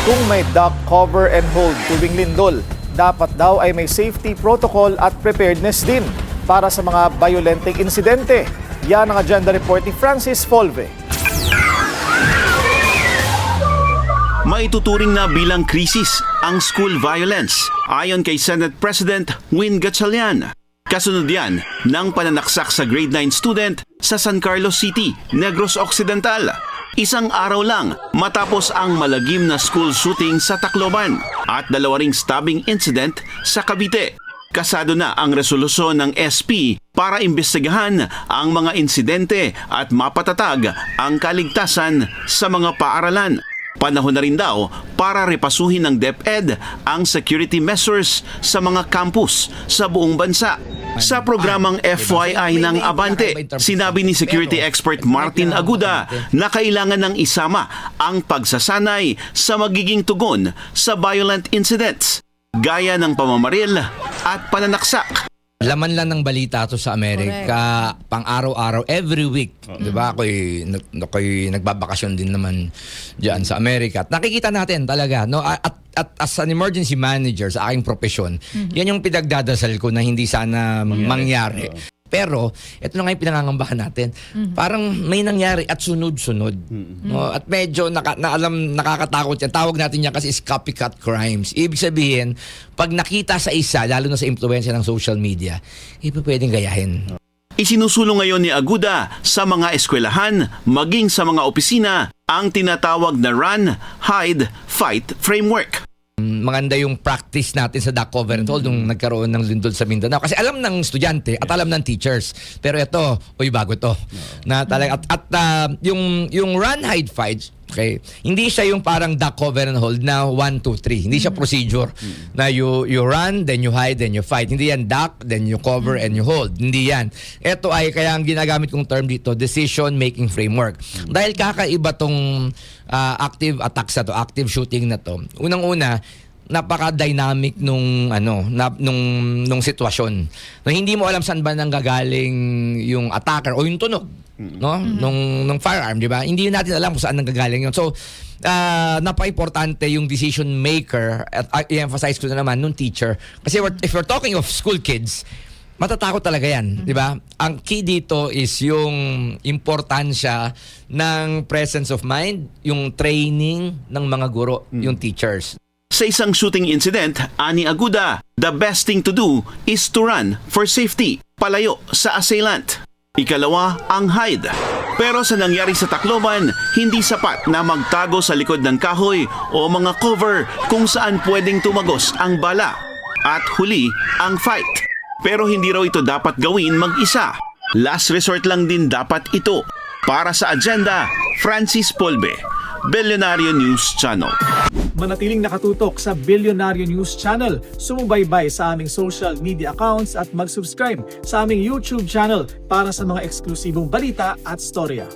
Kung may dock, cover and hold tuwing lindol, dapat daw ay may safety protocol at preparedness din para sa mga violenteng insidente. Yan ang agenda report ni Francis Folve. Maituturing na bilang krisis ang school violence ayon kay Senate President Win Gatchalian. Kasunod yan ng pananaksak sa grade 9 student sa San Carlos City, Negros Occidental. Isang araw lang matapos ang malagim na school shooting sa Tacloban at dalawa ring stabbing incident sa Cavite. Kasado na ang resolusyon ng SP para imbestigahan ang mga insidente at mapatatag ang kaligtasan sa mga paaralan. Panahon na rin daw para repasuhin ng DepEd ang security measures sa mga campus sa buong bansa. Sa programang FYI ng Abante, sinabi ni security expert Martin Aguda na kailangan ng isama ang pagsasanay sa magiging tugon sa violent incidents, gaya ng pamamaril at pananaksak. Laman lang ng balita to sa Amerika, pang araw-araw, every week. Di ba? Ako'y nagbabakasyon din naman dyan sa Amerika. At nakikita natin talaga, no? At as an emergency manager sa aking profesyon, yan yung pinagdadasal ko na hindi sana mangyari. Pero, ito na nga yung pinangangambahan natin. Parang may nangyari at sunod-sunod. No? At medyo nakakatakot yan. Tawag natin yan kasi is copycat crimes. Ibig sabihin, pag nakita sa isa, lalo na sa impluwensya ng social media, pwedeng gayahin. Isinusulong ngayon ni Aguda sa mga eskwelahan, maging sa mga opisina, ang tinatawag na Run, Hide, Fight Framework. Maganda yung practice natin sa dock cover and hold nung nagkaroon ng lindol sa Mindanao. Kasi alam ng estudyante at alam ng teachers. Pero ito, bago to. Na talaga, yung run, hide, fight, okay, hindi siya yung parang dock cover and hold na 1, 2, 3. Hindi siya procedure na you run, then you hide, then you fight. Hindi yan duck, then you cover and you hold. Hindi yan. Ito ay kaya ang ginagamit kong term dito, decision-making framework. Dahil kakaiba tong active attacks na to, active shooting na to. Unang-una, napaka-dynamic nung sitwasyon. No, hindi mo alam saan ba nanggagaling yung attacker o yung tunog, no? Nung firearm, di ba? Hindi natin alam kung saan nanggagaling yun. So, napaka-importante yung decision maker at i-emphasize ko na naman nung teacher. Kasi if we're talking of school kids, matatakot talaga yan, di ba? Ang key dito is yung importansya ng presence of mind, yung training ng mga guro, yung teachers. Sa isang shooting incident, ani Aguda, the best thing to do is to run for safety, palayo sa assailant. Ikalawa, ang hide. Pero sa nangyari sa Tacloban, hindi sapat na magtago sa likod ng kahoy o mga cover kung saan pwedeng tumagos ang bala. At huli, ang fight. Pero hindi raw ito dapat gawin mag-isa. Last resort lang din dapat ito. Para sa agenda, Francis Polbe, Billionario News Channel. Manatiling nakatutok sa Billionario News Channel. Sumubaybay sa aming social media accounts at mag-subscribe sa aming YouTube channel para sa mga eksklusibong balita at storya.